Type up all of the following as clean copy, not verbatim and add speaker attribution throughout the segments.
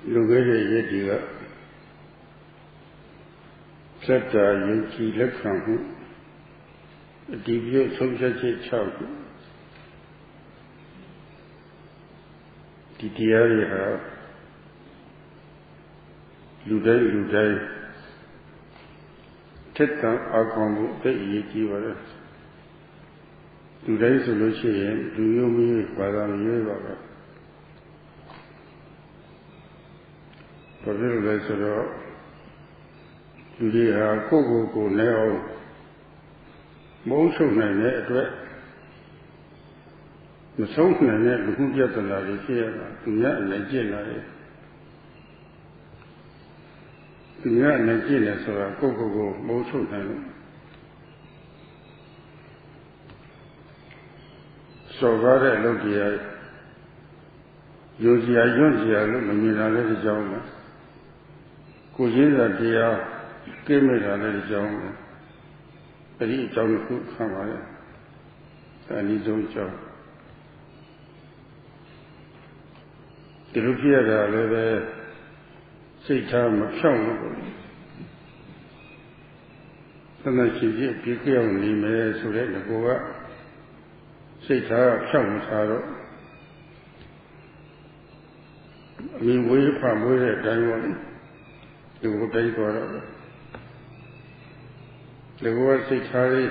Speaker 1: Lugere Yediga Sata Yuki Lekhamu Dibio Sojachi Chow Titiaria Ludai Tetan Akamu Yeti Vara Ludai Solution, do you mean Padam Yuva? For little less at all, you are Coco now. Most of my net, the South net, who get the lady here, not Nigeria. Not Nigeria, so Coco, most of them. So, rather, look here. Yosia, look, I let it down. Kujinda dia kemera le jong ari jong ku khama ya ani jong jong diru piya da le be sait tha ma phyaung lo tana chi ji pi kyaung ni me so de ko ka sait tha phyaung ma tha ro mi wei pha mwe de dai wo ni the wood I got out. The word say Harry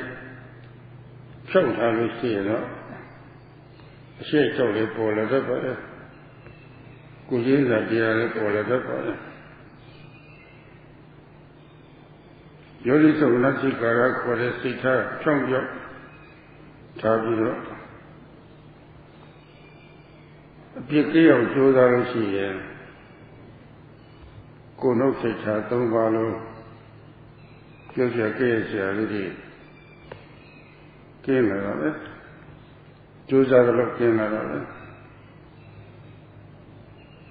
Speaker 1: showed how we see it. She told it for the other. Could you that dear for the other? Yoli so Nazi Karak for the Sita, Chong Tabino. A big deal of Joda. Go no take her, don't follow. Just your case, your lady. Came out of it. Choose out of luck, came out of it.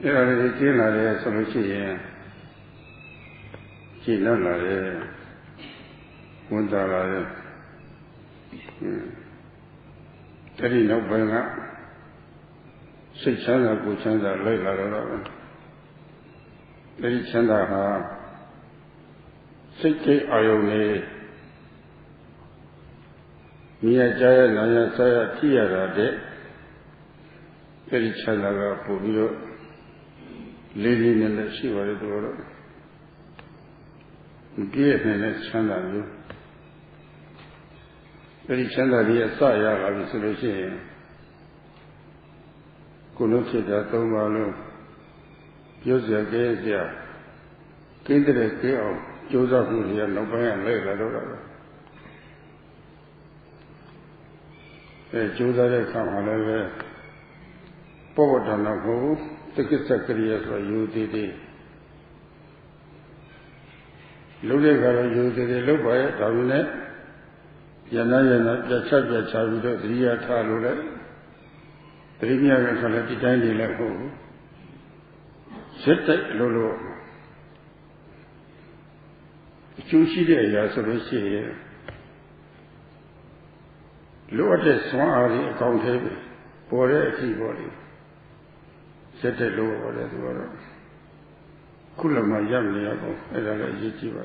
Speaker 1: You know, they came out there, so she not like it. $1. That is no bring up. 600 good chance that later. Very tender, Siki Ayone Mia Jaya Naya Saya Tiara de Very Chandra Pubio living in the Shiva Doro Give me a Chandra. Very Chandra Saya of the solution. Kunuchita Tomalo. Yosia Gazia, Kindred Gale, Joseph Mulia, no plan later. Joseph come however, Povertana Ho, the Secretary as you did it. Lugaka, you did it, look by it, Davinet, Yanayana, the Chabia Chavito, 3 year Talula, 3 years on a tiny level. Sit that Lolo. Chushi de Yasoroshi. Look at the swan accountable for everybody. Set that low or that water. Kulama Yamiago, Ella Yichiva.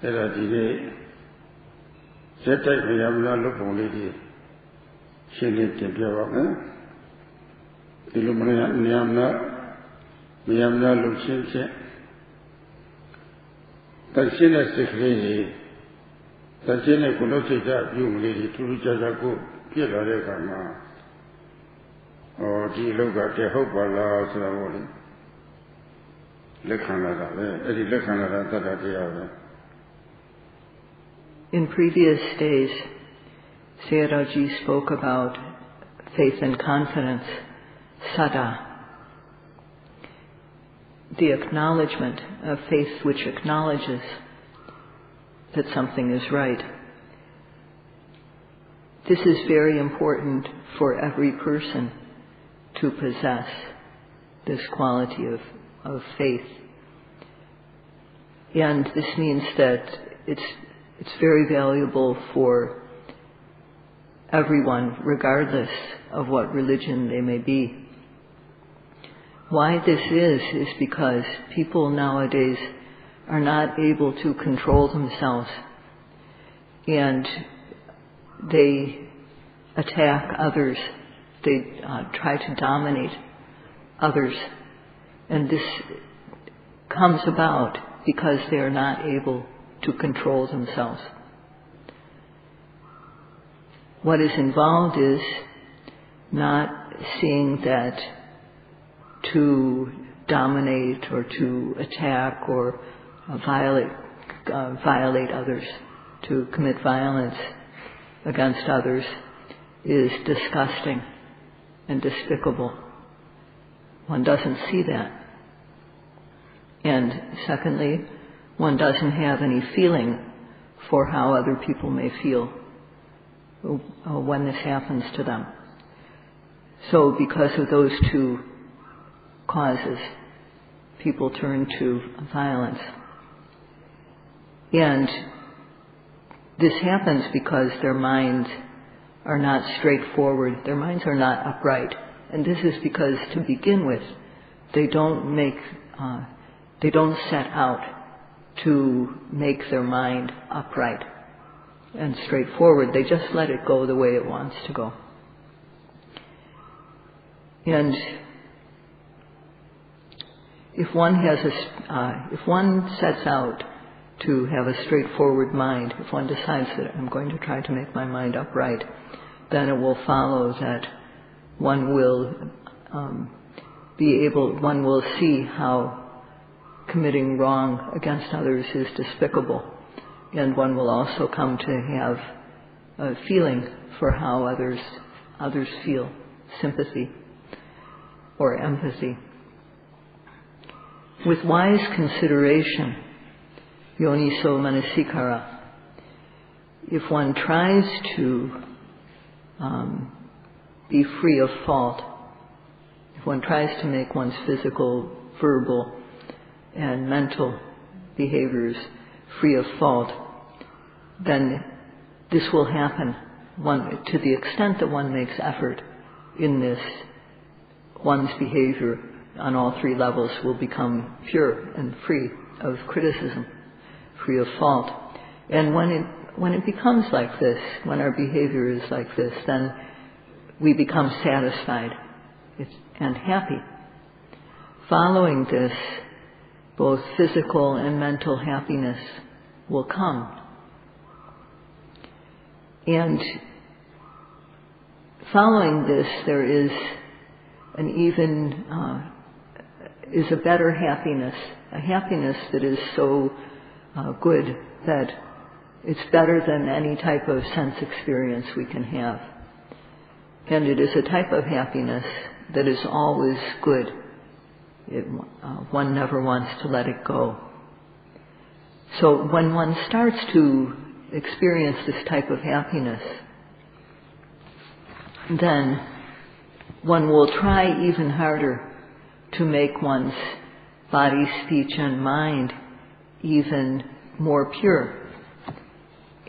Speaker 1: Ella Dide. Set that Yamna look only. She lived in Piava. Illumina Niamna. Miyamna Luchin, Tashina Secretary, Tashina Kunosita, you lady, to Jazaku, Piedagama, or the Loga, the Hope Allah, Salavoli, Lekanada, Eddie Lekanada, Tadatiava.
Speaker 2: In previous days, Sayadawgyi spoke about faith and confidence, Sada. The acknowledgement of faith which acknowledges that something is right. This is very important for every person to possess this quality of faith. And this means that it's very valuable for everyone, regardless of what religion they may be. Why this is because people nowadays are not able to control themselves, and they attack others. They try to dominate others, and this comes about because they are not able to control themselves. What is involved is not seeing that to dominate or to attack or violate others, to commit violence against others is disgusting and despicable. One doesn't see that. And secondly, one doesn't have any feeling for how other people may feel when this happens to them. So because of those two causes, people turn to violence. And this happens because their minds are not straightforward. Their minds are not upright. And this is because, to begin with, they don't set out to make their mind upright and straightforward. They just let it go the way it wants to go. And if one sets out to have a straightforward mind, if one decides that I'm going to try to make my mind upright, then it will follow that one will one will see how committing wrong against others is despicable, and one will also come to have a feeling for how others feel, sympathy or empathy. With wise consideration, yoniso manasikara, if one tries to be free of fault, if one tries to make one's physical, verbal, and mental behaviors free of fault, then this will happen. To the extent that one makes effort in this, one's behavior on all three levels will become pure and free of criticism, free of fault. And when it becomes like this, when our behavior is like this, then we become satisfied and happy. Following this, both physical and mental happiness will come. And following this, there is a better happiness, a happiness that is so good that it's better than any type of sense experience we can have. And it is a type of happiness that is always good. One never wants to let it go. So when one starts to experience this type of happiness, then one will try even harder to make one's body, speech, and mind even more pure.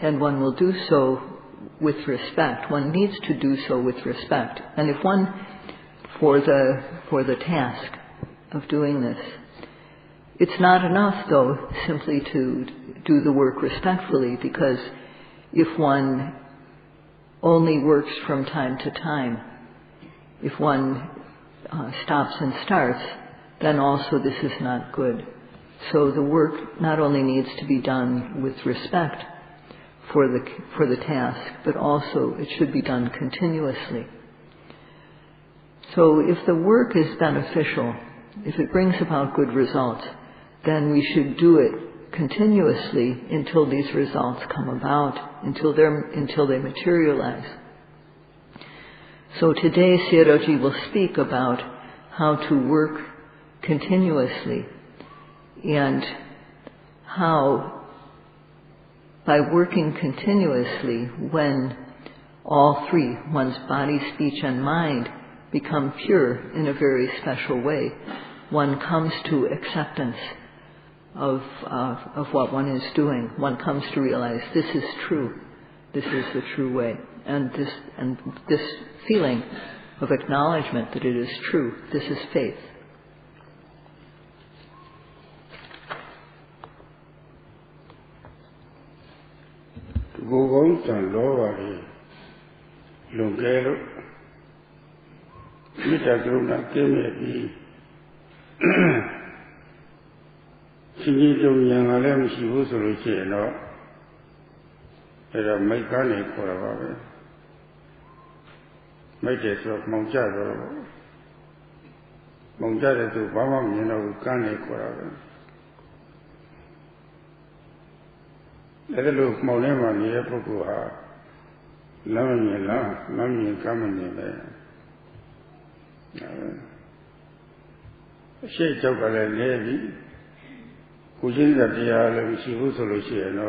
Speaker 2: And one will do so with respect. One needs to do so with respect. And if one, for the task of doing this, it's not enough, though, simply to do the work respectfully, because if one only works from time to time, if one stops and starts, then also this is not good. So the work not only needs to be done with respect for the task, but also it should be done continuously. So if the work is beneficial, if it brings about good results, then we should do it continuously until these results come about, until they materialize. So today Sayadawgyi will speak about how to work continuously, and how by working continuously, when all three, one's body, speech, and mind, become pure in a very special way, one comes to acceptance of what one is doing. One comes to realize this is true. This is the true way. And this feeling of acknowledgement that it is true, this is faith.
Speaker 1: Bongsan Lova, Lungelo, Mita Gruna, Kemi, Singito Yang Alem, she was a Luciano, there are mechanic for a while. Make it of Monjado. Monjado to Bama, you know, Kane Koravan. Let it look Monema near Pukuha. Lami coming in there. She took a lady who did that the island, she was a Luciano.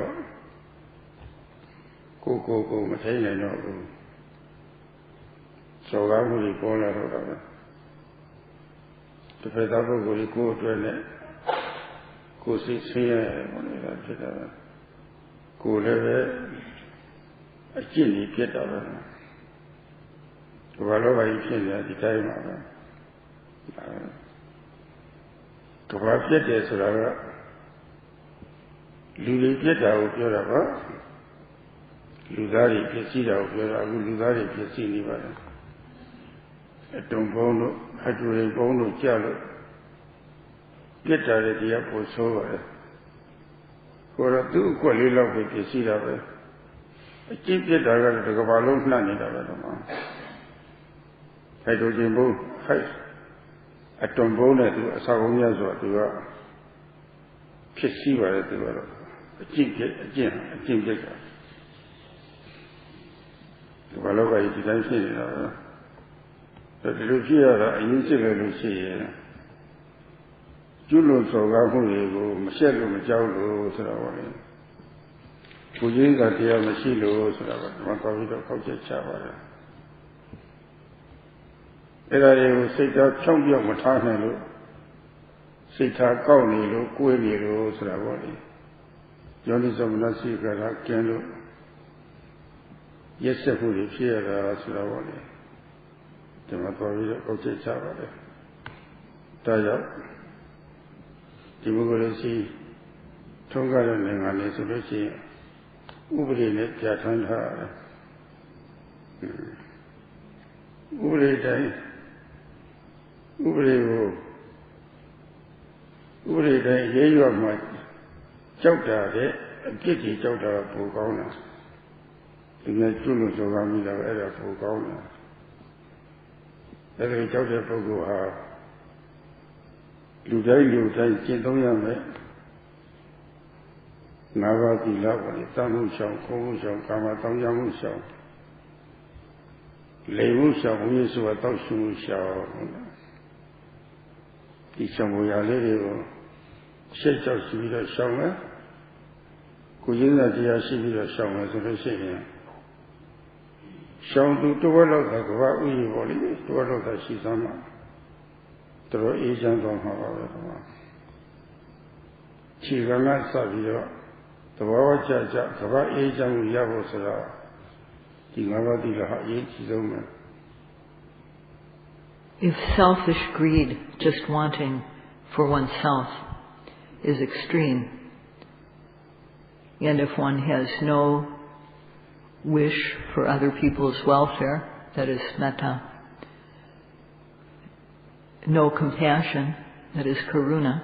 Speaker 1: Coco, Matena, no. So I will call her. The Pedabo will go to a go sit here, go there, a chili get over. Whatever you can at the time. To have get this, Lulu get out your about. Ludari, Pesida, Ludari, Pesini. A tombono, a bono, jello. Get out of the apple so. For a two quality love with the seed of it. A cheap get out of the Cavallo planet of it. Hydrogen a tombono to a Savonia or to a Pesiva to a cheap get again, a cheap get. The Valova is the but the Lucia, usually Lucia. Julo Sogahu, Michelle Majalo, Sarawari. Pujinga Tia Machilo, Sarawari, Macavito Coach Chavara. Ella will sit out Champion Matano, sit out Kaunilo, Quenilo, Sarawari. Johnny Nasi Kano. Yes, the food is here, Sarawari. The Macavito Coach Chavara. Taya. Democracy, Tonga and Solution, Ubri net Jatanga Ubri day, you are my chowda, a kitty chowda Pugona. In the Tulus of Amida Era Pugona. Every chowda Puguha. Luday, Chitoyame Navati Lavani, Tamu Sham, Komu Sham, Kamatang Yamu Sham, Levu Sham, Yesua Toshu Sham, Ishamuya Lady, Shake of Sivida Shama, Kujina Dia Sivida Shama, so they say here. Sham to all of the Gwawi, to all of the Shizama. Through agent on her. Chigana Savio, the Wawa Jaja, the Wa agent Yavosara, the Navadilla Yizoma.
Speaker 2: If selfish greed, just wanting for oneself, is extreme, and if one has no wish for other people's welfare, that is metta, no compassion, that is karuna,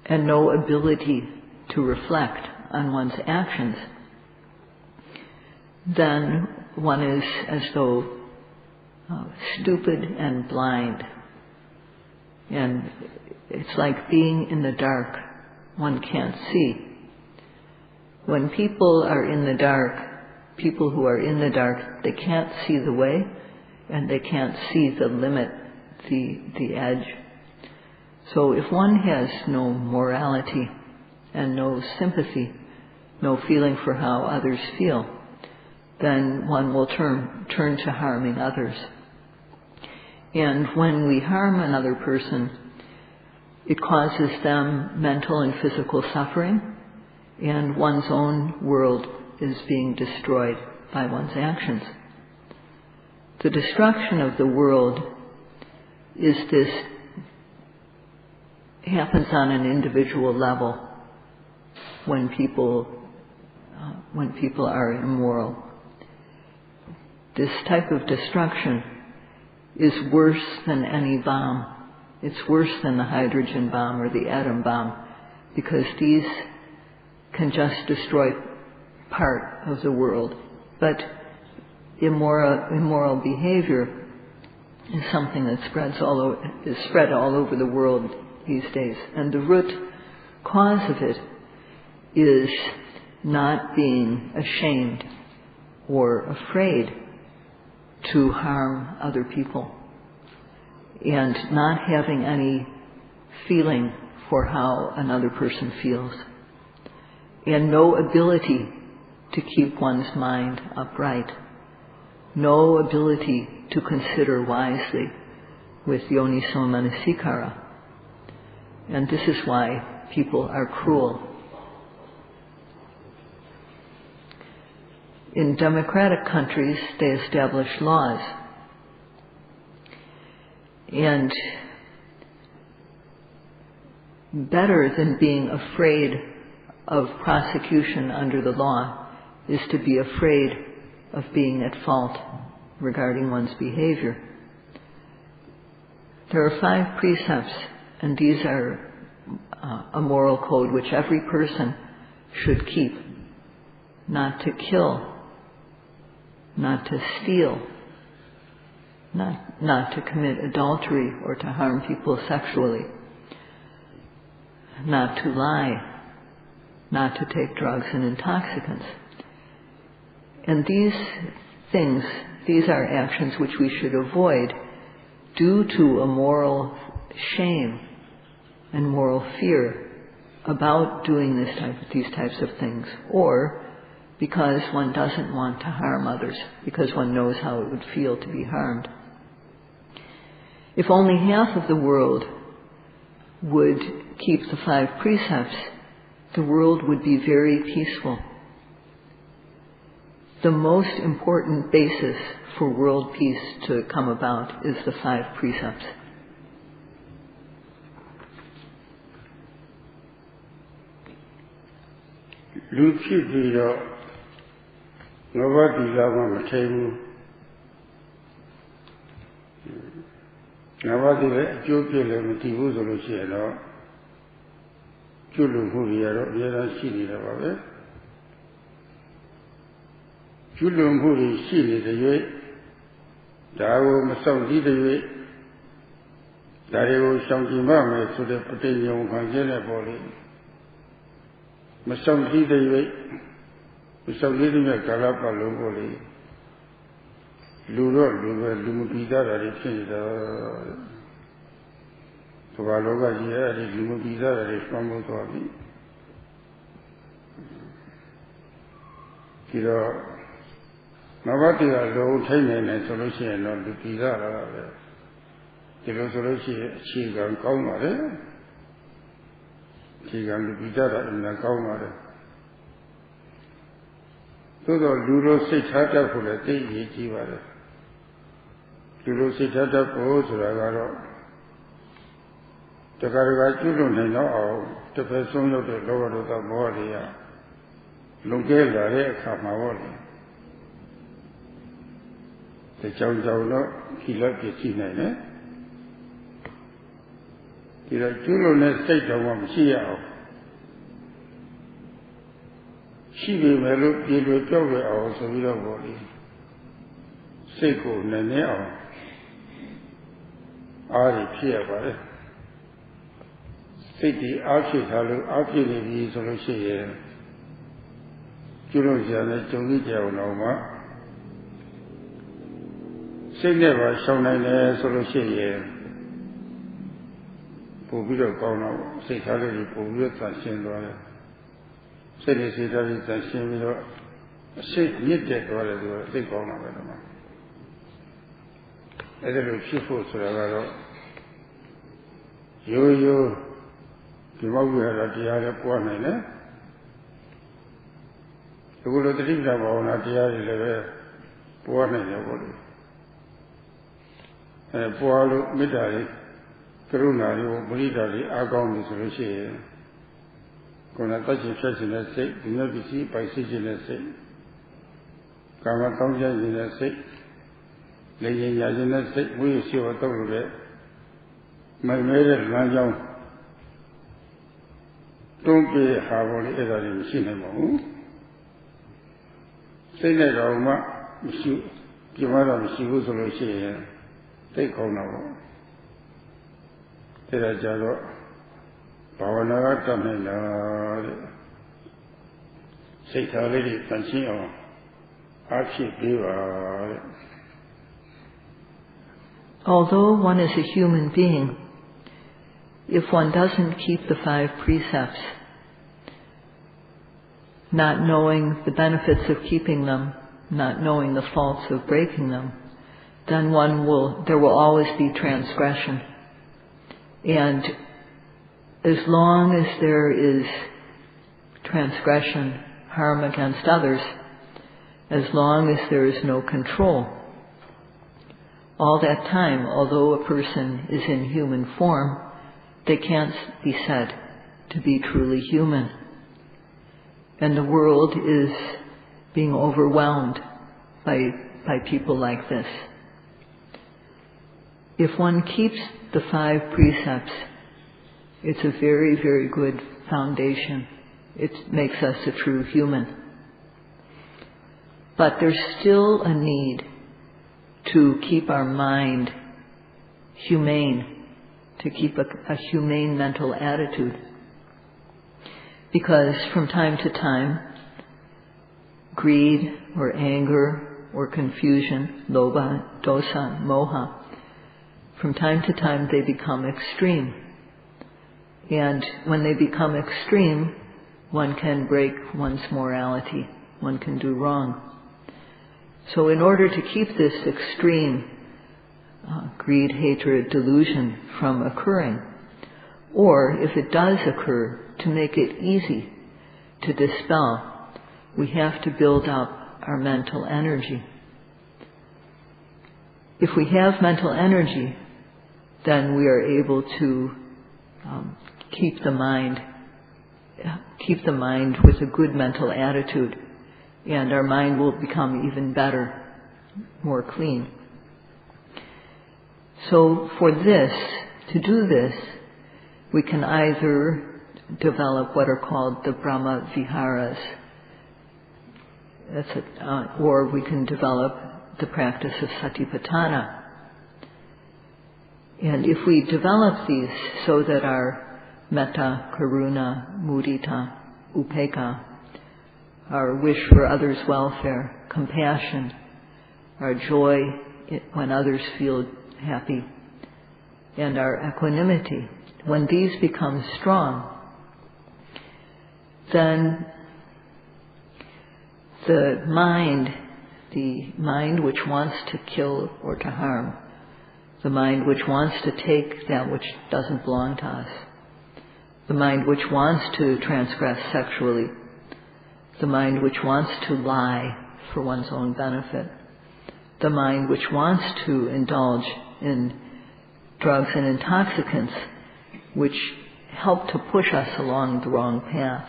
Speaker 2: and no ability to reflect on one's actions, then one is as though stupid and blind. And it's like being in the dark. One can't see. When people are in the dark, people who are in the dark, they can't see the way, and they can't see the limit, the edge. So if one has no morality and no sympathy, no feeling for how others feel, then one will turn to harming others. And when we harm another person, it causes them mental and physical suffering, and one's own world is being destroyed by one's actions. The destruction of the world happens on an individual level when people when people are immoral. This type of destruction is worse than any bomb. It's worse than the hydrogen bomb or the atom bomb, because these can just destroy part of the world. But immoral behavior is something that is spread all over the world these days. And the root cause of it is not being ashamed or afraid to harm other people, and not having any feeling for how another person feels, and no ability to keep one's mind upright, no ability to consider wisely with yoniso manasikara. And this is why people are cruel. In democratic countries, they establish laws. And better than being afraid of prosecution under the law is to be afraid of being at fault regarding one's behavior. There are 5 precepts, and these are a moral code which every person should keep. Not to kill, not to steal, not to commit adultery or to harm people sexually, not to lie, not to take drugs and intoxicants. And these things, these are actions which we should avoid due to a moral shame and moral fear about doing these types of things, or because one doesn't want to harm others, because one knows how it would feel to be harmed. If only half of the world would keep the 5 precepts, the world would be very peaceful. The most important basis for world peace to come about is the 5 precepts.
Speaker 1: Luဖြစ်ပြီးတော့ငဘတိလာမှမထိဘူးငဘတိလည်းအကျိုးပြည့်လည်းမတည်ဘူးဆိုလို့ရှိရင်တော့ကျွတ်လို့မှုတွေကတော့အများကြီးရှိနေတာပါပဲကျွတ်လို့မှုတွေရှိနေတဲ့၍ဒါကိုမဆောင်ကြည့်တဲ့၍ဒါတွေကိုရှောင်ကြဉ်မှမယ်ဆိုတဲ့ပဋိညာဉ်ခံခြင်းနဲ့ပေါ်လေမဆောင်ကြည့်တဲ့၍မဆောင်ကြည့်တဲ့ကာလပတ်လုံးပေါ်လေလူတော့လူပဲလူမပြီးသားတာတွေဖြစ်နေတာသဘာလောကကြီးရဲ့အဲဒီလူမပြီးသားတာတွေဆွမ်းမိုးသွားပြီဒီတော့နဘတိကလုံးထိုင်နေတယ်ဆိုလို့ရှိရင်တော့လူပြီးသားလာတာပဲဒီလိုဆိုလို့ရှိရင်အခြေခံကောင်းပါလေအခြေခံလူပြီးသားတာအမှန်ကောင်းပါတယ်သို့တော့လူတို့စိတ်ထားတတ်ဖို့လည်းသိရည်ကြီးပါတယ်လူတို့စိတ်ထားတတ်ဖို့ဆိုတာကတော့တခါတခါကျွလွန်နိုင်တော့အောင်တစ်ဖက်ဆုံးရောက်တဲ့လောဘဒေါသမောဟတွေကလွန်ကဲလာတဲ့အခါမှာပေါ့လေဒီကြောင်တော့ခိလပြည့်ရှိနိုင်တယ်ဒီတော့ကျွလွန်တဲ့စိတ်တော်မှမရှိရအောင်ရှိပေမဲ့လို့ပြေလွယ်ပြောက်လွယ်အောင်ဆိုပြီးတော့ပေါ့လေစိတ်ကိုနည်းနည်းအောင်အားရဖြစ်ရပါတယ်စိတ်ဒီအားဖြစ်ထားလို့အားဖြစ်နေပြီဆိုလို့ရှိရင်ကျွလွန်ကြတဲ့ကြုံကြည့်ကြအောင်တော့မှစိတ်နဲ့ပါရှောင်နိုင်တယ်ဆိုလို့ရှိရင်ပို့ပြီးတော့ကောင်းတော့စိတ်ထားလေးကိုပို့ပြီးတော့ရှင်းသွားတယ်စိတ်နဲ့စိတ်ထားလေးရှင်းပြီးတော့အစိတ်မြင့်တက်သွားတယ်ဆိုတော့စိတ်ကောင်းတာပဲတော့မှအဲ့ဒါလိုဖြစ်ဖို့ဆိုတာကတော့ရိုးရိုးဒီမောက်ရတာတရားလည်းပွားနိုင်တယ်အခုလိုတတိပ္ပံဘာဝနာတရားတွေလည်းပဲပွားနိုင်တယ်ပေါ့လေပွားလို့မေတ္တာလေးကရုဏာလေးမုဒိတာလေးအားကောင်းပြီဆိုလို့ရှိရင် Kuna tachi chachi na sei, dina bisi paisi chi na sei, kama tongja chi na sei, leyin ya chi na sei, muyu siwa togu de, mai mere lan jong, tongpe haboli edari misi na mo, sei na rao ma, misi, kimara misi hu solo shi ya, tei kong na mo, tera jaro, Bhavana Tamila Sayadawgyi Panditabhivamsa Achi.
Speaker 2: Although one is a human being, if one doesn't keep the 5 precepts, not knowing the benefits of keeping them, not knowing the faults of breaking them, then there will always be transgression. And as long as there is transgression, harm against others, as long as there is no control, all that time, although a person is in human form, they can't be said to be truly human. And the world is being overwhelmed by people like this. If one keeps the 5 precepts, it's a very, very good foundation. It makes us a true human. But there's still a need to keep our mind humane, to keep a humane mental attitude. Because from time to time, greed or anger or confusion, lobha, dosa, moha, from time to time they become extreme. And when they become extreme, one can break one's morality. One can do wrong. So in order to keep this extreme greed, hatred, delusion from occurring, or if it does occur, to make it easy to dispel, we have to build up our mental energy. If we have mental energy, then we are able to keep the mind with a good mental attitude, and our mind will become even better, more clean. So for this, to do this, we can either develop what are called the Brahma Viharas, or we can develop the practice of Satipatthana. And if we develop these so that our metta, karuna, mudita, upekkha, our wish for others' welfare, compassion, our joy when others feel happy, and our equanimity, when these become strong, then the mind which wants to kill or to harm, the mind which wants to take that which doesn't belong to us, the mind which wants to transgress sexually, the mind which wants to lie for one's own benefit, the mind which wants to indulge in drugs and intoxicants which help to push us along the wrong path.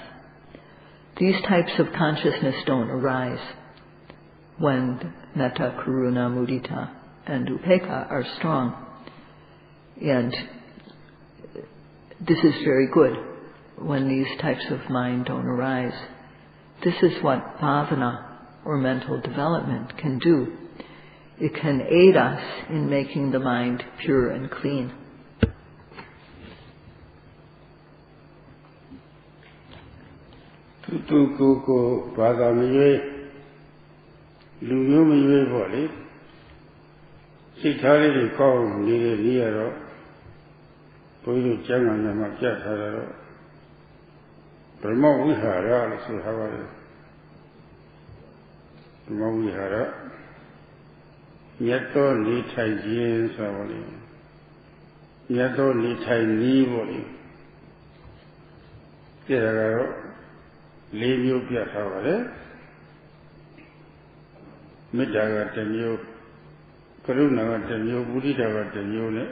Speaker 2: These types of consciousness don't arise when metta, karuna, mudita, and upekkha are strong. And this is very good when these types of mind don't arise. This is what bhavana, or mental development, can do. It can aid us in making the mind pure and clean.
Speaker 1: Tu ko bhada miyue, lu myo miyue po le. Sik tha li de kaw ni de ni ya ro, boi lu chan ga na ma pyat tha da ro, Brahma Vihara lo so ha ba le. Brahma Vihara မြတ်သောနေထိုင်ခြင်းဆိုပါလိမ့်မြတ်သောနေထိုင်နည်းပေါ့လေပြရတာတော့၄မျိုးပြထားပါတယ်မေတ္တာကတစ်မျိုးကရုဏာကတစ်မျိုးမုဒိတာကတစ်မျိုးနဲ့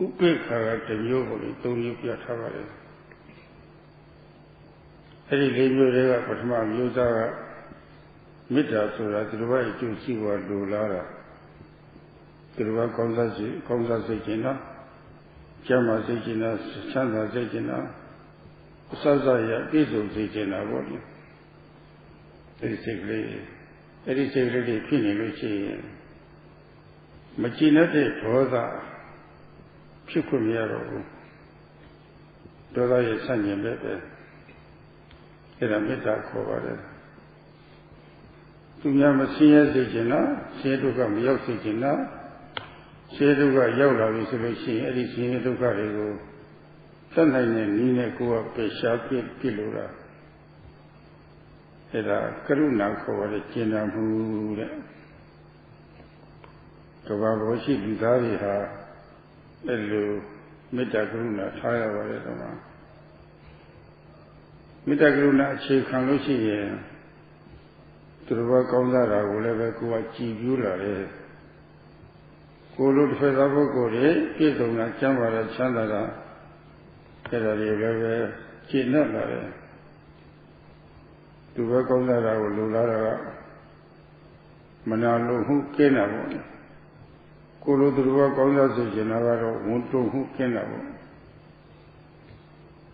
Speaker 1: ဥပေက္ခာကတစ်မျိုးပေါ့လေ၃မျိုးပြထားပါတယ် Any labor there, but my Yuza Mita so that the way to see what do Lara. The work comes as Sejina, Jama Sejina, Santa Sejina, Sazaya, Piso Sejina, body. It is a really feeling. Machina de Toza Chukumiro Dola is Sanya Bebe. It a meta covered. To Yamasia Sejina, Seduka Yoksijina, Seduka Yola Resolution, Edison Educarigo, Sunday Nina Kua Pesha Pilura. It a Karuna covered China who Tobagoshi Dariha Elu Mitagruna Taya Varedama Mitagruna Chikanushi Turuba Kaundara Uleva Kuachi Bula Kulu Fedaboko, Kituna Chamara Chandara Kedari Chinala Tuba Kaundara Ulula Manalu who Kenavon. Kulu Durva Kaula Sejinavaro, Muntu who Kenavo.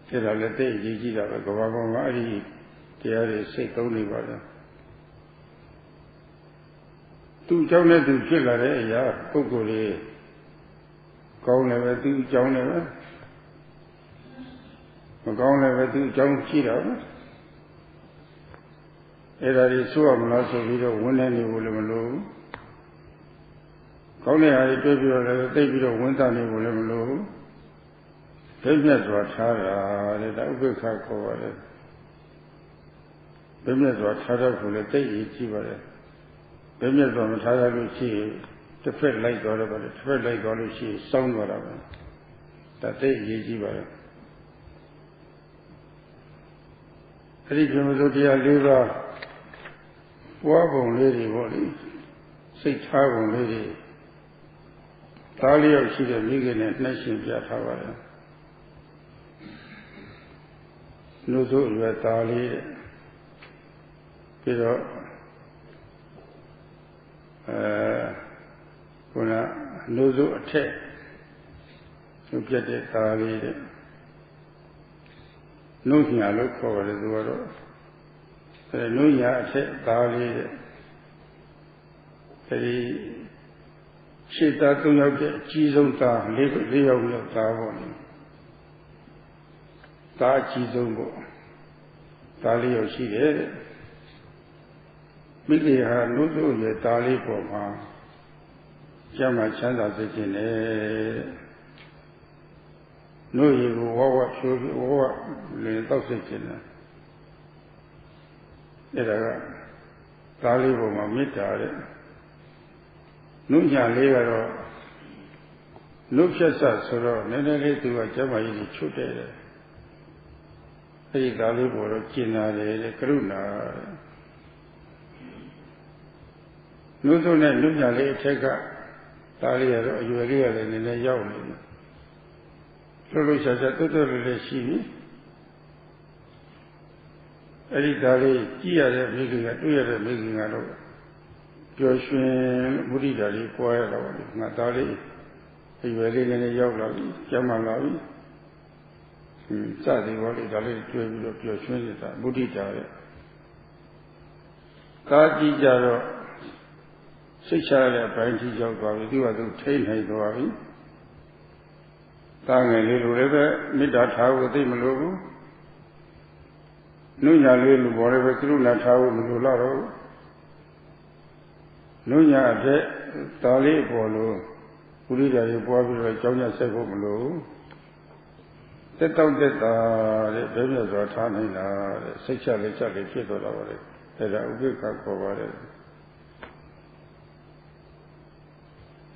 Speaker 1: Teralete, Gigi, Gavamari, Tiare, Sek only Vada. Two Jona to Chilare, Ya, Pukuri, Kauneva to Joneva, Kauneva to Jon Chira. Era is so amlaso video, one any William. Only I take you to winter in William. Business was hard, I will cover it. Business was harder for the day, business was harder to see the fed like whatever, the fed like all she sound whatever. That day, easy. Religion liver, warm lady, 6 hour lady. Talia she the Migan and Nation Jatavara. Nuzu Tali Pido Nuzu attack. You get it Tali Nuya look over the world. Nuya attack Tali. She does not get Chizonta, Leo Tavoni. Ta Chizongo. Talio she did. Miki had no do the Tali Poma. Jama Chanda Sitine. No, you what should you what little Sitina. It a Tali Poma Mita. Nuja Levero Nupchasa Soro, Nenele to a Jamai Chute. Hey, Dalibor, China, the Kruna Nuzuna Nuja Le Teka, Dalia, you are real in a yawn. Solusha totally she. Eddie Dali, Gia making a 2 year making a look. Joshua Murida, Poya, Natali, a very many yoga, Jamalavi, Sadi, what is a little to Joshua, Murida. Kaji Jaro, 6 hours, Panti Joga, you are to train Haidori. Tang a little river, Midat How with him logo. Nuya little whatever through Natao Mularo. Nuya Tali Polo, Purida, Power, Jonia Seco, set down the business or Tanina, 6 hours, Kid over it, that I will cut over it.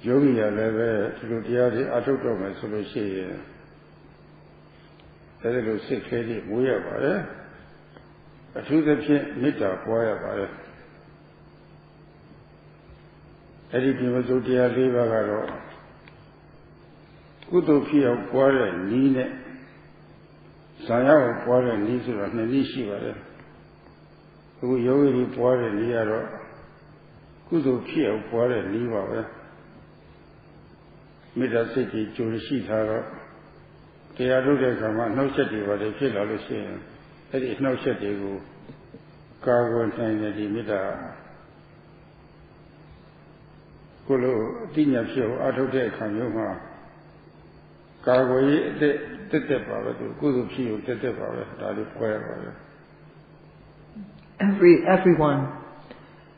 Speaker 1: Yogia leve to the Atocoma solution. That it was 6 lady, we are a to the Mita, boy about it. Everything was so dear, Liva. Good of here, Quarry, Nina. Sayadawပွားတဲ့နည်းဆိုတာနှစ်နည်းရှိပါတယ်အခုယောဂီတွေပွားတဲ့နည်းကတော့ကုသိုလ်ဖြစ်အောင်ပွားတဲ့နည်းပါပဲမေတ္တာစိတ်ကြီးကြိုရှိထားတော့တရားထုတ်တဲ့အခါမှာနှောက်ချက်တွေပါတယ်ဖြစ်လာလို့ရှိရင်အဲ့ဒီနှောက်ချက်တွေကိုကာကွယ်နိုင်တဲ့ဒီမေတ္တာကိုလိုအတိညာဖြစ်အောင်အထုတ်တဲ့အခါမျိုးမှာကာကွယ်ရေးအသက်ပါပဲသူကုသိုလ်ဖြစ်အောင်တက်ပါပဲဒါလေးပွားရပါပဲ
Speaker 2: Everyone,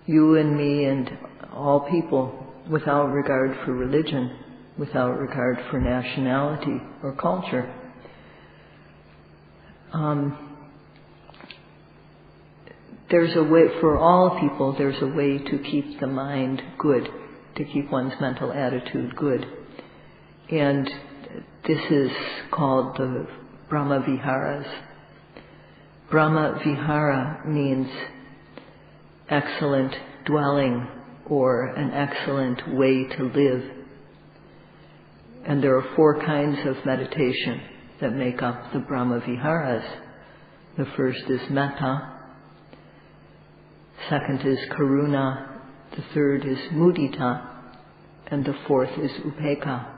Speaker 2: you and me and all people, without regard for religion, without regard for nationality or culture, there's a way, for all people, there's a way to keep the mind good, to keep one's mental attitude good. And this is called the Brahma Viharas. Brahma Vihara means excellent dwelling or an excellent way to live. And there are 4 kinds of meditation that make up the Brahma Viharas. The first is metta, second is karuna, the third is mudita, and the fourth is upekkha.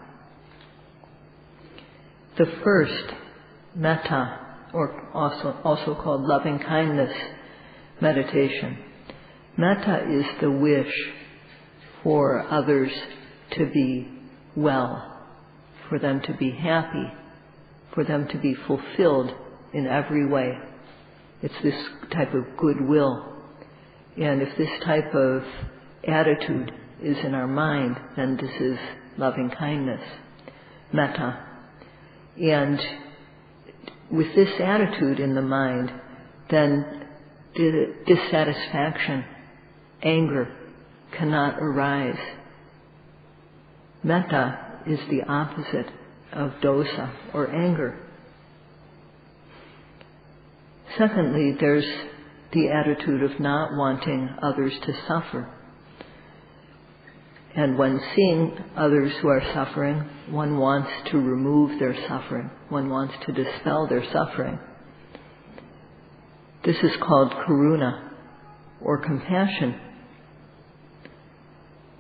Speaker 2: The first, metta, or also called loving kindness meditation. Metta is the wish for others to be well, for them to be happy, for them to be fulfilled in every way. It's this type of goodwill. And if this type of attitude is in our mind, then this is loving kindness, metta. And with this attitude in the mind, then dissatisfaction, anger cannot arise. Metta is the opposite of dosa or anger. Secondly, there's the attitude of not wanting others to suffer. And when seeing others who are suffering, one wants to remove their suffering. One wants to dispel their suffering. This is called karuna, or compassion.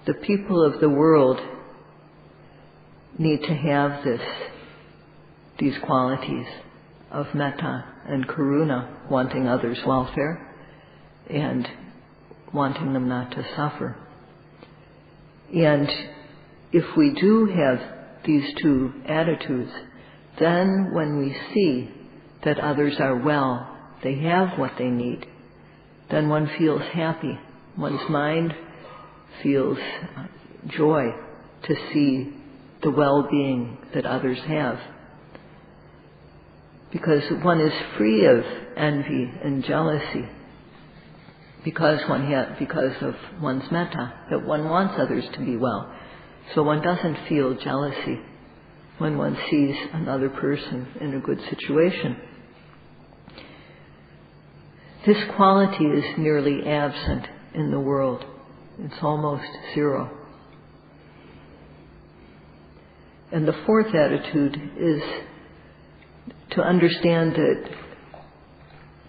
Speaker 2: The people of the world need to have these qualities of metta and karuna, wanting others' welfare and wanting them not to suffer. And if we do have these 2 attitudes, then when we see that others are well, they have what they need, then one feels happy. One's mind feels joy to see the well-being that others have. Because one is free of envy and jealousy, because of one's metta, that one wants others to be well. So one doesn't feel jealousy when one sees another person in a good situation. This quality is nearly absent in the world. It's almost zero. And the 4th attitude is to understand that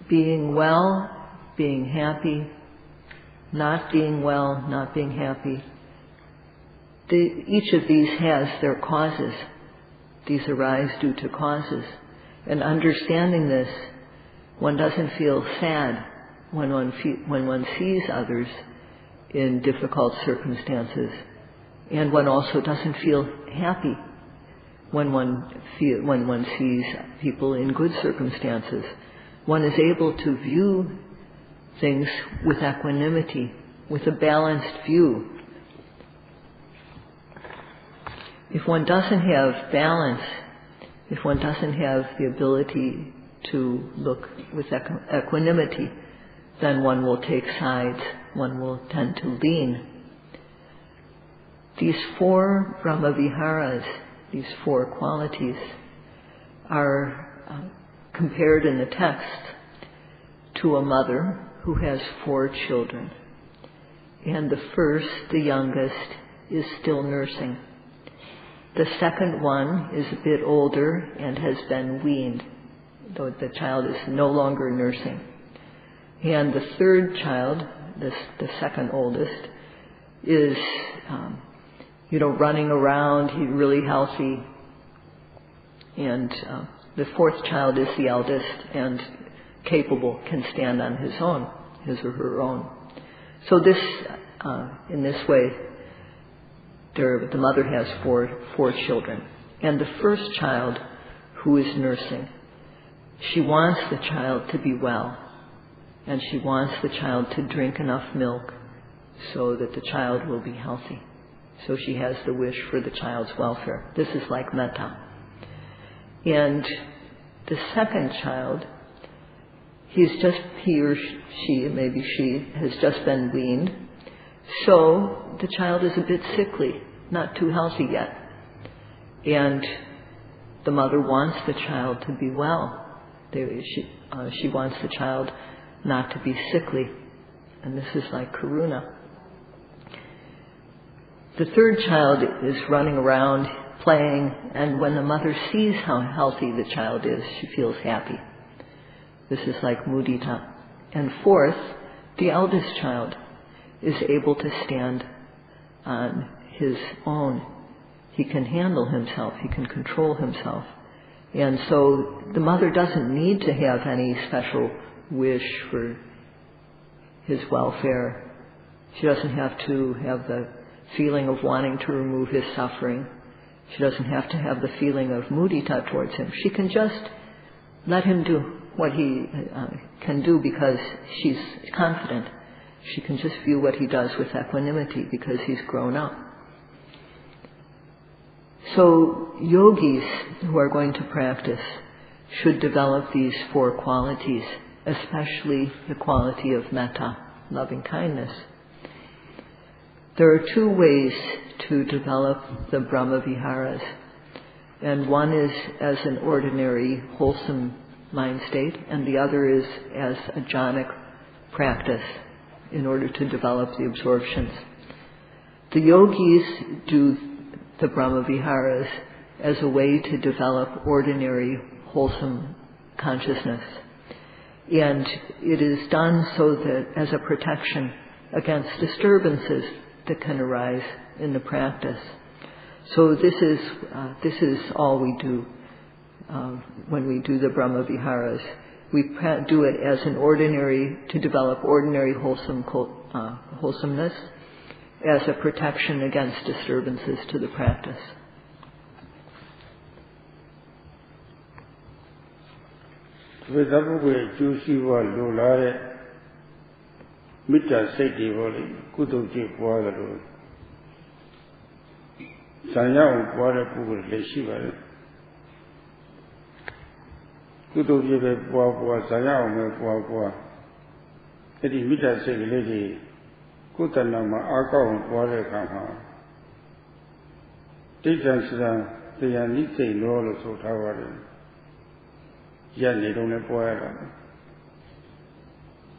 Speaker 2: being well, being happy, not being well, not being happy, each of these has their causes. These arise due to causes. And understanding this, one doesn't feel sad when one sees others in difficult circumstances. And one also doesn't feel happy when one sees people in good circumstances. One is able to view things with equanimity, with a balanced view. If one doesn't have balance, if one doesn't have the ability to look with equanimity, then one will take sides, one will tend to lean. These 4 Brahma Viharas, these 4 qualities, are compared in the text to a mother who has 4 children. And the first, the youngest, is still nursing. The second one is a bit older and has been weaned. the child is no longer nursing. And the third child, the second oldest, is, running around. He's really healthy. And the fourth child is the eldest and capable, can stand on his own, his or her own. So this, in this way, the mother has four children. And the first child, who is nursing, she wants the child to be well, and she wants the child to drink enough milk so that the child will be healthy. So she has the wish for the child's welfare. This is like metta. And the second child, he or she, maybe she, has just been weaned. So the child is a bit sickly, not too healthy yet. And the mother wants the child to be well. She wants the child not to be sickly. And this is like karuna. The third child is running around, playing, and when the mother sees how healthy the child is, she feels happy. This is like mudita. And fourth, the eldest child is able to stand on his own. He can handle himself. He can control himself. And so the mother doesn't need to have any special wish for his welfare. She doesn't have to have the feeling of wanting to remove his suffering. She doesn't have to have the feeling of mudita towards him. She can just let him do what he can do because she's confident. She can just view what he does with equanimity because he's grown up. So yogis who are going to practice should develop these four qualities, especially the quality of metta, loving kindness. There are two ways to develop the Brahma Viharas, and one is as an ordinary, wholesome mind state, and the other is as a jhanic practice in order to develop the absorptions. The yogis do the Brahma Viharas as a way to develop ordinary, wholesome consciousness. And it is done so that as a protection against disturbances that can arise in the practice. So this is all we do when we do the Brahma Viharas. We do it as an ordinary, to develop ordinary wholesomeness as a protection against disturbances to the practice.
Speaker 1: Mita Seti Voli, Kutuki Puadalo Sayadaw Puadapu Leshiva Kutuki Pua Sayadaw Pua Edi Mita Seti Lady Kutanama Akao Puadakama Titan they are Nite Lolo Sotawari Yanni don't Puada.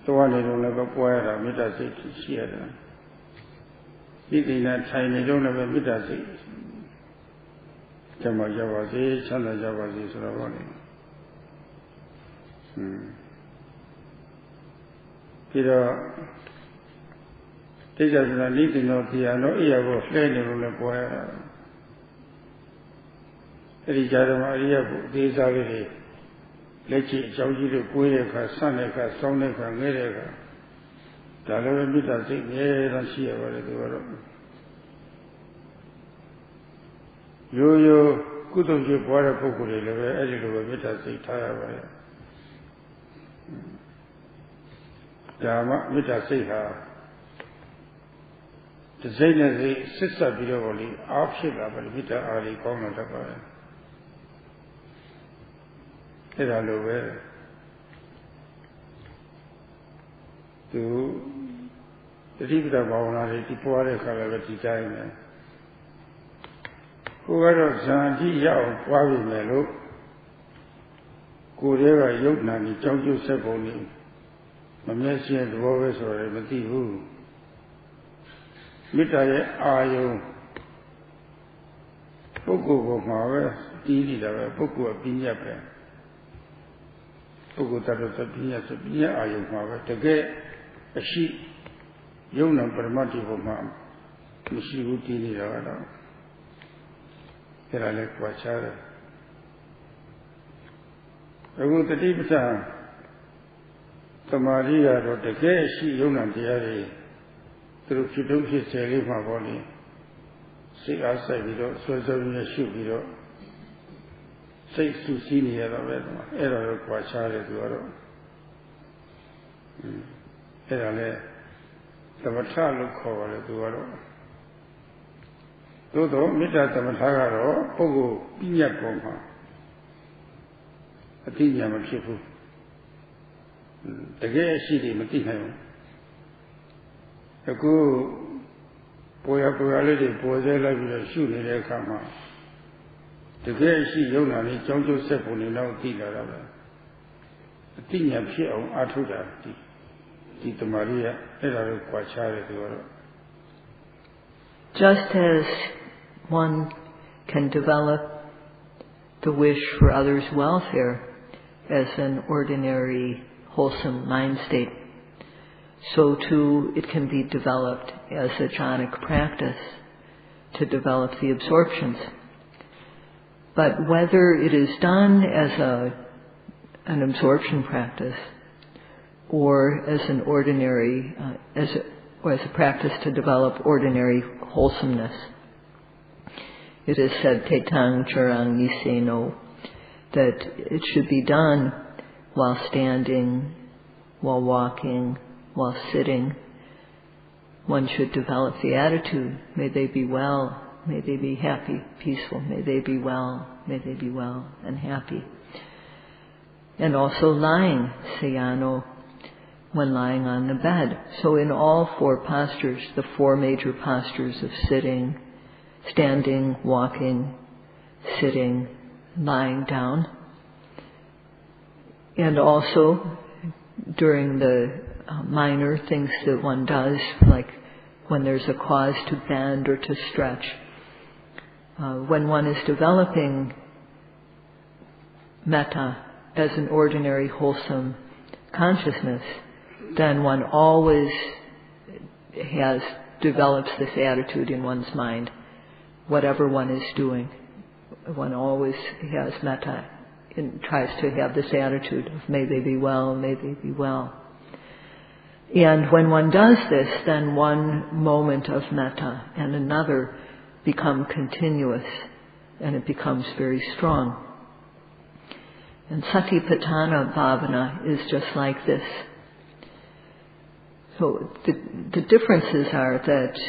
Speaker 1: The one they don't have a poeta, Mitasik, Sierra. Eating that time, they don't have a Mitasik. Jama Javasi, Chanda Javasi, Saravani. Peter, they just not need to know piano, Iago, Flaney on the poeta. Erijada, these are the Lechi, Jauji, Pueka, Saneka, Soneka, Mereka. Dalava Mita say, yeah, and she about it. Yo, good of your water pokule, editor, Mita say, Taya. Dhamma, Mita say her. The Zaina, sister below, option of a Mita Ali, comment about it. Hello, to the Rivda Bauna, the Puare Calavati time. Who are Zanti Yao, Wavi Melo, Kureva Yogna, Jonju Seboni, Mamesi and Roves or Matihu. Mitaye Ayo Poku of Mara, Didi, Poku of Pinyape. Pugutato Sapia Sapia Ayuma, the gay a sheep, Yona Paramati Homa, Mishibuti Rada. Here I like Wachara. I go to the deep Maria wrote the gay she Yona Diari through Fiduki Sally my body. See outside video, so a shoe video. Say to senior error of Wachara to Oro. Erale, the Matalo cover to Oro. Dodo, Mita Tamatagaro, Pogo, Pina Poma. A Tina Machifu. The gay city Matina. A good boy, boy, they like the shoe in their kama. The gay she Yona, John Joseph, only now Tina. A Tina Pio, Atuda, Tita Maria, Era of Quachare to Oro.
Speaker 2: Just as one can develop the wish for others' welfare as an ordinary, wholesome mind state, so too it can be developed as a jhanic practice to develop the absorptions. But whether it is done as an absorption practice or as an ordinary, as a practice to develop ordinary wholesomeness, it is said, Tetang Charang Niseno, that it should be done while standing, while walking, while sitting. One should develop the attitude, may they be well, may they be happy, peaceful, may they be well and happy. And also lying, Sayano, when lying on the bed. So in all four postures, the four major postures of sitting, standing, walking, sitting, lying down, and also during the minor things that one does, like when there's a cause to bend or to stretch. When one is developing metta as an ordinary wholesome consciousness, then one always develops this attitude in one's mind. Whatever one is doing, one always has metta and tries to have this attitude of may they be well, may they be well. And when one does this, then one moment of metta and another become continuous, and it becomes very strong. And Satipatthana Bhavana is just like this. So the differences are that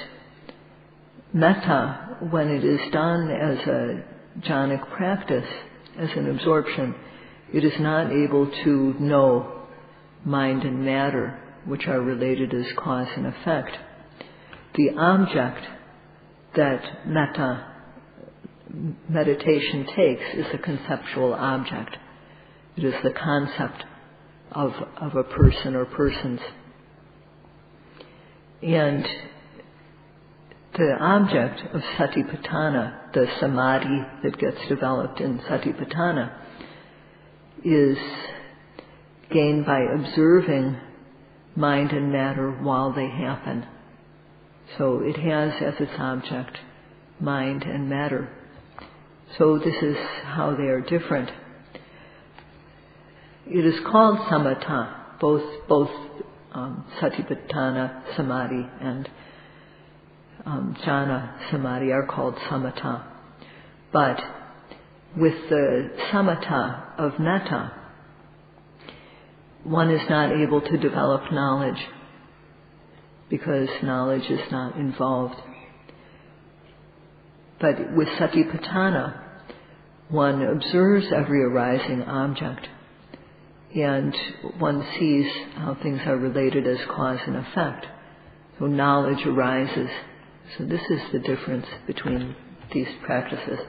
Speaker 2: metta, when it is done as a jhanic practice, as an absorption, it is not able to know mind and matter, which are related as cause and effect. The object that meditation takes is a conceptual object. It is the concept of a person or persons. And the object of Satipatthana, the samadhi that gets developed in Satipatthana, is gained by observing mind and matter while they happen. So it has as its object mind and matter. So this is how they are different. It is called samatha, both Satipatthana samadhi and jhana samadhi are called samatha. But with the samatha of metta, one is not able to develop knowledge because knowledge is not involved. But with Satipatthana, one observes every arising object and one sees how things are related as cause and effect. So knowledge arises. So this is the difference between these practices.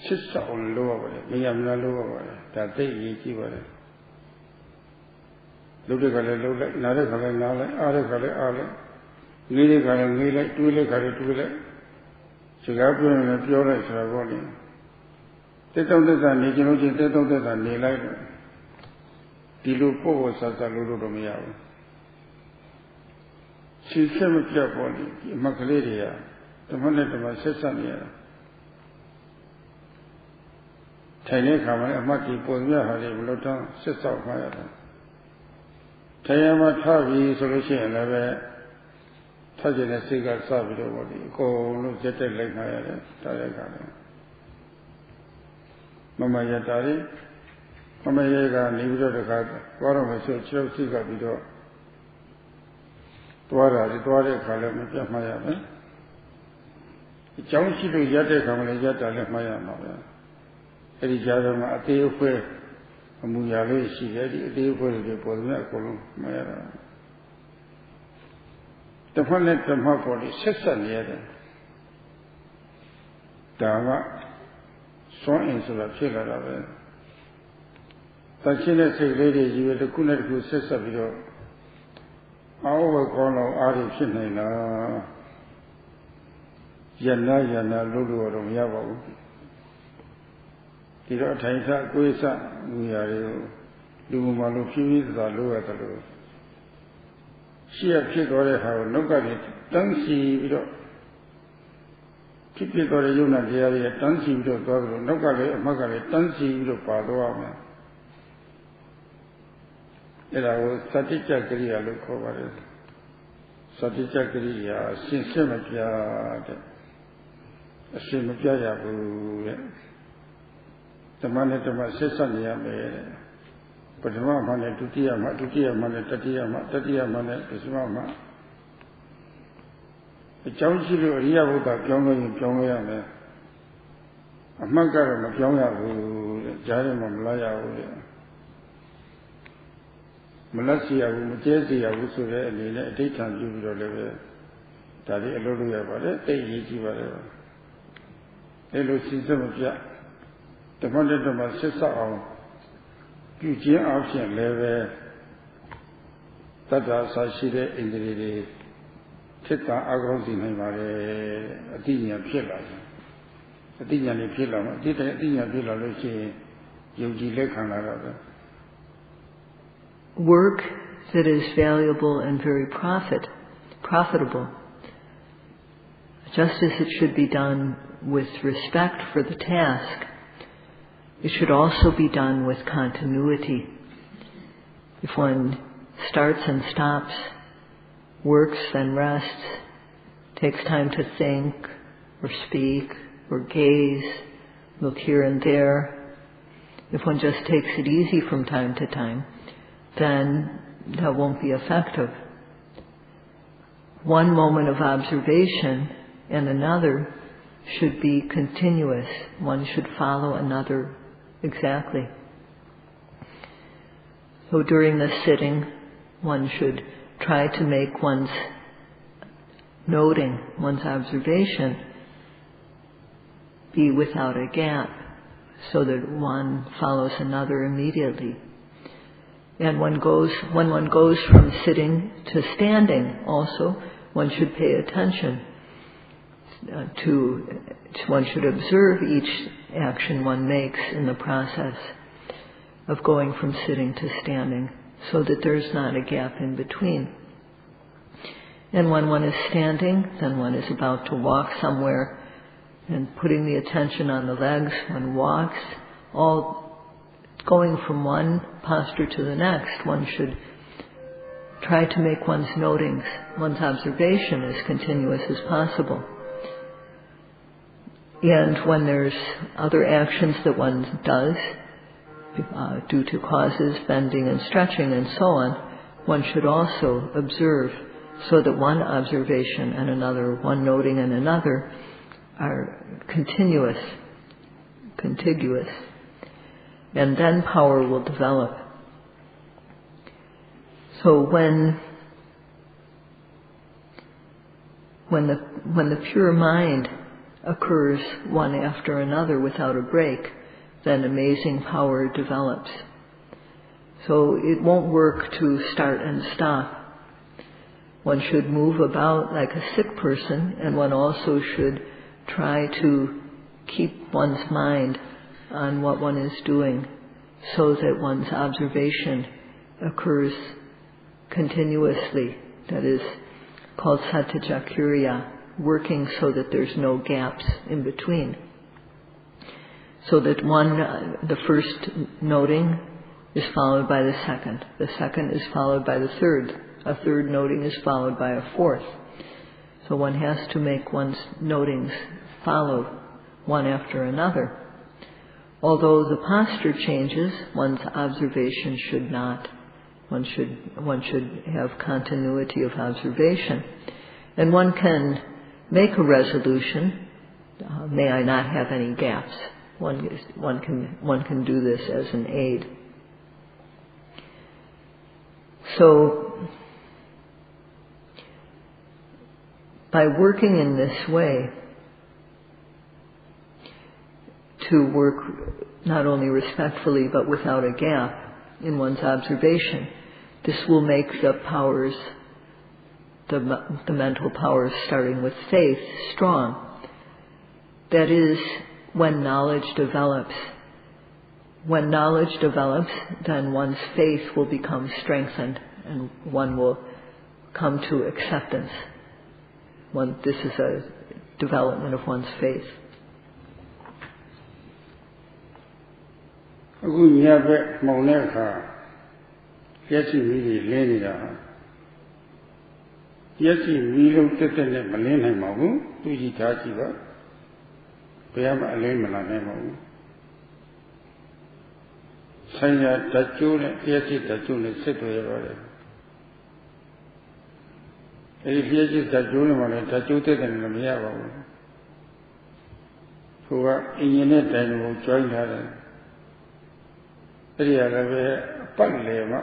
Speaker 1: Sister on lower, Mayamna lower, that day ye give it. Look at another color, other color, neither color, neither, two leg, Chicago and a pure Sharpening. They don't let that Nikin, they don't let that Nilai. Dilu was as a Lulu Miao. She came with your body, Macaleria, the money to my sister near. Tiny Kama, a Maki Pozia, Hari, Lotan, sister of my other. Tayama Tavi solution, never touching a cigar savage over the go, jetted like my other, Tayaka. Mama Yatari, Mama Yaga, Nibido the card, one of my so cigar video. Dwara, the Dwara column of Maya. The Johnson to Yata Kamala Yata left Maya. Erijadama, a day of where a Muyale, she had a day where the Polna Maya. The one let them have for the sister near Dhamma, so instead of Chilla. The China say, lady, you were the Kunet who says of you. Our corner are China. Yana Lulu or Yavo. The Taita Guisa, we are Lumalu, the lower the low. She appeared or how nobody don't see it. Keep it or a unit area, don't see it or nobody, Magari, don't see it or Padua. It was SADHU I look over it. SADHU, Sinsemapia, a Simapia. The money to my sister near but the money to Tia, money, Tatia, money, is Mama. The Johnson Ria would have Jonga, a Magar of Jonga who Jarim of Laya. Malasia, Mujesia, who should have a daytime jubilee level. That is a little about it, they eat whatever. Hello, Sinsemapia. The money to my sister of Eugene option level that are Sashide Indriyas, Tita Agros in Himare, a Dina Pillar. A Dina Pillar, Dina Pillar, Yogi Lekanara.
Speaker 2: Work that is valuable and very profitable, just as it should be done with respect for the task, it should also be done with continuity. If one starts and stops, works and rests, takes time to think or speak or gaze, look here and there, if one just takes it easy from time to time, then that won't be effective. One moment of observation and another should be continuous. One should follow another exactly. So during the sitting, one should try to make one's noting, one's observation, be without a gap, so that one follows another immediately. And when one goes from sitting to standing, also, one should pay attention one should observe each action one makes in the process of going from sitting to standing, so that there's not a gap in between. And when one is standing, then one is about to walk somewhere, and putting the attention on the legs, one walks, all going from one posture to the next. One should try to make one's notings, one's observation as continuous as possible. And when there's other actions that one does, due to causes, bending and stretching and so on, one should also observe, so that one observation and another, one noting and another, are contiguous. And then power will develop. So when the pure mind occurs one after another without a break, then amazing power develops. So it won't work to start and stop. One should move about like a sick person, and one also should try to keep one's mind on what one is doing so that one's observation occurs continuously. That is called SADHU, working so that there's no gaps in between. So that the first noting is followed by the second is followed by the third, a third noting is followed by a fourth. So one has to make one's notings follow one after another. Although the posture changes, one's observation should not. One should have continuity of observation. And one can make a resolution, may I not have any gaps. One can do this as an aid. So, by working in this way, to work not only respectfully but without a gap in one's observation, this will make the powers, the mental powers starting with faith, strong. That is, when knowledge develops. When knowledge develops, then one's faith will become strengthened and one will come to acceptance. This is a development of one's faith.
Speaker 1: အခုညဘက်မှောင်တဲ့အခါမျက်စိမီးတွေလင်းနေတာမျက်စိမီးလုံးတက်တက်နဲ့မလင်းနိုင်ပါဘူးသူကြည့်ထားကြည့်ပါဘယ်မှအလင်းမလာနိုင်ပါဘူးဆိုင်ရာဓာတ်ကျိုးနဲ့မျက်စိဓာတ်ကျိုးနဲ့ဆက်သွယ်ရပါတယ်အဲဒီမျက်စိဓာတ်ကျိုးနဲ့မှလည်းဓာတ်ကျိုးတက်တယ်လည်းမရပါဘူးသူကအင်ဂျင်နဲ့တိုင်ကိုကျွိုင်းထားတယ်အဲ့ဒီရလည်းပဲပတ်လေမှာ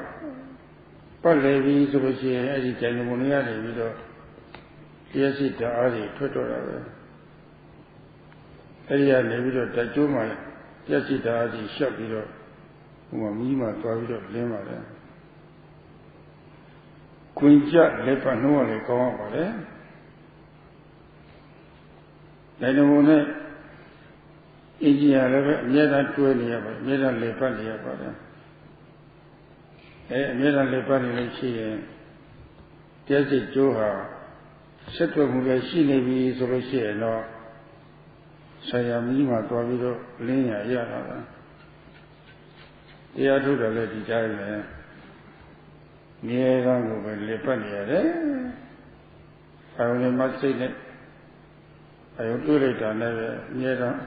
Speaker 1: ပတ်လေပြီးဆိုလို့ရှိရင်အဲ့ဒီတိုင်ပုံတွေကနေပြီးတော့မျက်စိဓာတ်အားတွေထွက်တော့တာပဲအဲ့ဒီကနေပြီးတော့ဓာတ်ကျိုးမှမျက်စိဓာတ်အားတွေရှောက်ပြီးတော့ဟိုမှာမီးမှသွားပြီးတော့လင်းပါတယ်ကွင်ကြလက်ပတ်နှိုးရလေကောင်းပါတယ်တိုင်ပုံနဲ့အင်ဂျင်ရလည်းပဲအမြဲတမ်းတွဲနေရပါတယ်အမြဲတမ်းလေပတ်နေရပါတယ်အမြဲတမ်းလေပတ်နေလို့ရှိရင်တရားစိတ်ကျိုးဟာဆက်သွယ်မှုလည်းရှိနေပြီဆိုလို့ရှိရင်တော့ဆရာမကြီးမှသွားပြီးတော့လင်းရတာပါတရားထုတ်တယ်လည်းဒီတိုင်းပဲမြဲတမ်းကိုပဲလေပတ်နေရတယ်အာရုံနဲ့မစိတ်နဲ့အာရုံတွေ့လိုက်တာနဲ့ပဲမြဲတမ်း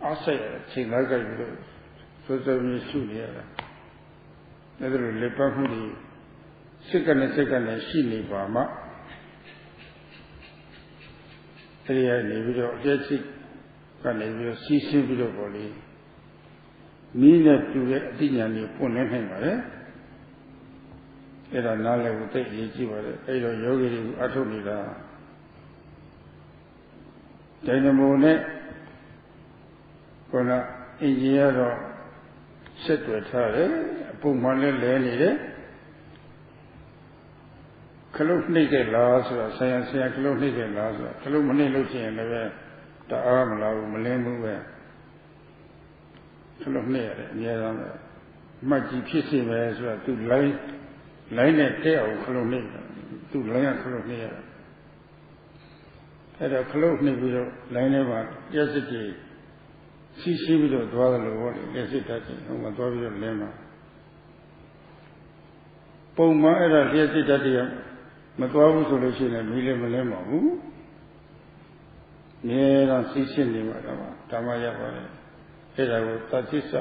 Speaker 1: အားစိတ်ချိန်လိုက်ကြပြီးတော့စိုးစိုးမြရှုနေရတာဒါကြလို့လေပတ်မှုတွေစိတ်ကနေရှိနေပါမှတရားနေပြီးတော့အကျဉ်းစိတ်ကနေပြီးတော့စီးဆင်းပြီးတော့ပေါ့လေမိနဲ့တူတဲ့အသိဉာဏ်ကိုပွင့်လင်းနိုင်ပါတယ်အဲ့ဒါနားလည်ဖို့သိအရေးကြီးပါတယ်အဲ့တော့ယောဂီတွေအထုတ်နေတာဒိုင်နမိုနဲ့ခေါ်အင်ဂျင်ကတော့ဆက်တွေ့ထားတယ်အပုံမှန်လဲလဲနေတယ်ခလုတ်နှိမ့်ခဲ့လားဆိုတာဆရာခလုတ်နှိမ့်ခဲ့လားဆိုတာခလုတ်မနှိမ့်လို့ရှိရင်လည်းတအားမလာဘူးမလင်းဘူးပဲခလုတ်နှိမ့်ရတယ်အများဆုံးပဲမှတ်ကြည့်ဖြစ်စီပဲဆိုတာသူလိုင်းနဲ့တဲ့အောင်ခလုတ်နှိမ့်တယ်သူလိုင်းကခလုတ်နှိမ့်ရတာအဲ့တော့ခလုတ်နှိမ့်ပြီးတော့လိုင်းထဲမှာပြည့်စစ်ကြီးစီးပြီးတော့သွားတယ်လို့ဟောတယ်လက်စစ်တတ်တယ်ဟိုမှာသွားပြီးတော့လင်းမှာပုံမှန်အဲ့ဒါလက်စစ်တတ်တယ်မသွားဘူးဆိုလို့ရှိရင်မီးလည်းမလင်းပါဘူးနေတော့စီးရှင်းနေမှာတော့ဓမ္မရပါတယ်အဲ့ဒါကိုသတိစ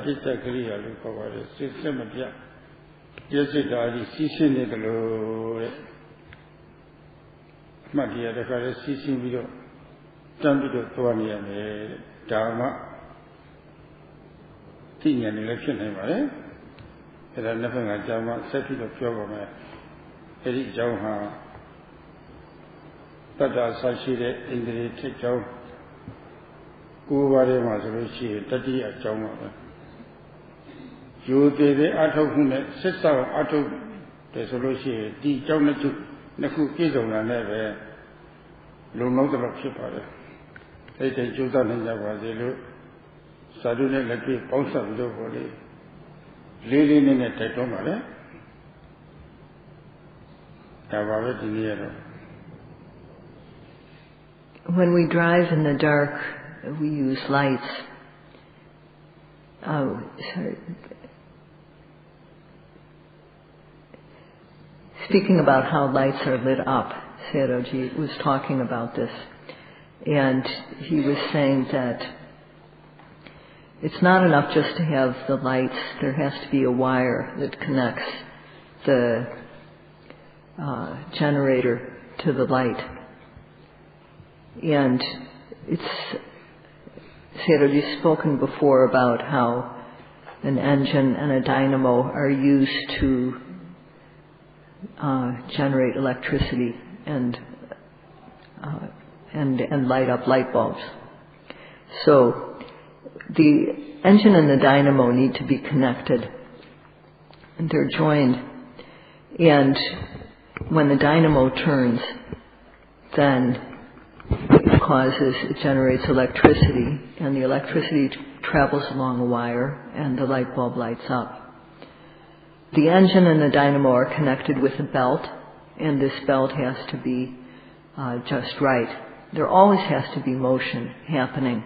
Speaker 1: တိတကရိယာလို့ခေါ်ပါတယ်စစ်မပြလက်စစ်ဓာတ်ကြီးစီးရှင်းနေတယ်လို့တဲ့အမှတ်တရားတစ်ခါလေးစီးရှင်းပြီးတော့တန်းပြီးတော့သွားနေရမယ်ဓမ္မသိဉာဏ်တွေလည်းဖြစ်နိုင်ပါတယ်အဲ့ဒါနှစ်ဖက်ကဓမ္မဆက်ပြီးတော့ပြောပါမယ်အဲ့ဒီအကြောင်းဟာ Tata Sashire Indri Tikau Kuvari Masarushi, Tati Achama. You did the Atokune, Sissa Atok, the Solushi, the Jonatu, Naku Kizon and never Lunoda of Shipper. They take Judan and Javazilu, Sadune Laki, Ponsa Dovoli, Lily in a Tetomare, Tavaret in the
Speaker 2: When we drive in the dark, we use lights. Speaking about how lights are lit up, Sayadawgyi was talking about this. And he was saying that it's not enough just to have the lights. There has to be a wire that connects the generator to the light. And Sayadawgyi's spoken before about how an engine and a dynamo are used to generate electricity and light up light bulbs. So the engine and the dynamo need to be connected, and they're joined. And when the dynamo turns, then it generates electricity, and the electricity travels along a wire, and the light bulb lights up. The engine and the dynamo are connected with a belt, and this belt has to be just right. There always has to be motion happening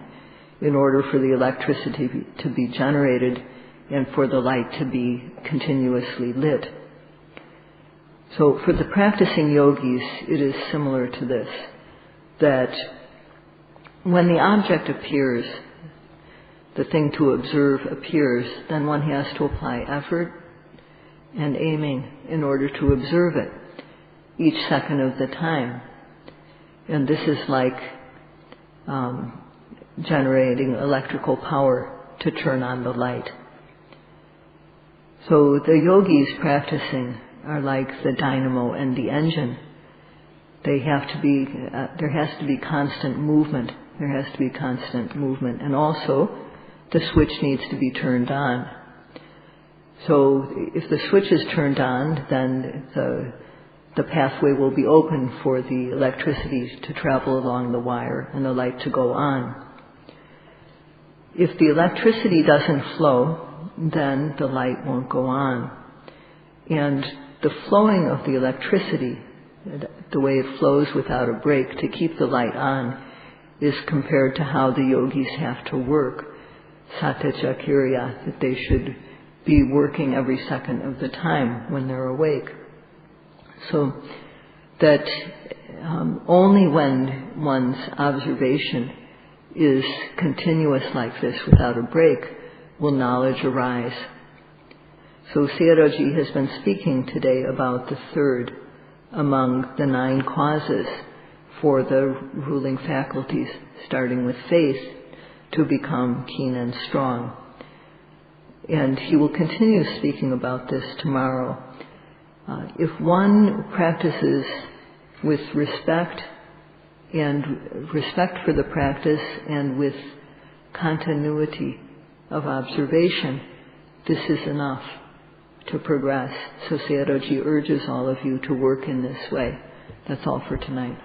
Speaker 2: in order for the electricity to be generated and for the light to be continuously lit. So for the practicing yogis, it is similar to this, that when the object appears, the thing to observe appears, then one has to apply effort and aiming in order to observe it each second of the time. And this is like generating electrical power to turn on the light. So the yogis practicing are like the dynamo and the engine. They have to be, there has to be constant movement. There has to be constant movement. And also, the switch needs to be turned on. So if the switch is turned on, then the pathway will be open for the electricity to travel along the wire and the light to go on. If the electricity doesn't flow, then the light won't go on. And the flowing of the electricity, the way it flows without a break to keep the light on, is compared to how the yogis have to work, satyajakirya, that they should be working every second of the time when they're awake. So that only when one's observation is continuous like this without a break will knowledge arise. So Sayadawgyi has been speaking today about the third among the 9 causes for the ruling faculties, starting with faith, to become keen and strong. And he will continue speaking about this tomorrow. If one practices with respect for the practice and with continuity of observation, this is enough to progress. So Sayadawgyi urges all of you to work in this way. That's all for tonight.